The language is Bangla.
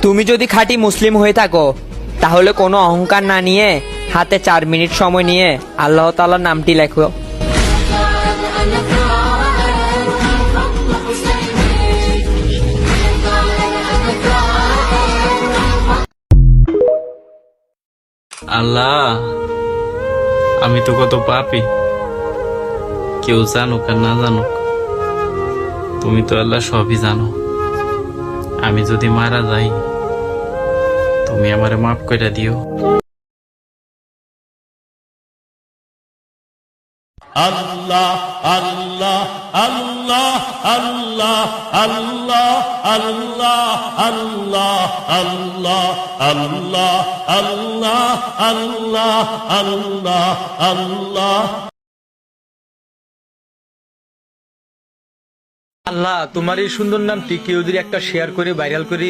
তুমি যদি খাঁটি মুসলিম হয়ে থাকো তাহলে কোনো অহংকার না নিয়ে হাতে 4 মিনিট সময় নিয়ে আল্লাহ তাআলার নামটি লেখো। আল্লাহ, আমি তো কত পাপী, কেউ জানুক আর না জানুক, তুমি তো আল্লাহ সবই জানো। আমি যদি মারা যাই, তুমি আমারে মাফ করে দিও। আল্লাহ আল্লাহ আল্লাহ আল্লাহ আল্লাহ আল্লাহ আল্লাহ আল্লাহ আল্লাহ আল্লাহ আল্লাহ আল্লাহ আল্লাহ। আল্লাহ, তোমার এই সুন্দর নামটি কেউ যদি একটা শেয়ার করে ভাইরাল করে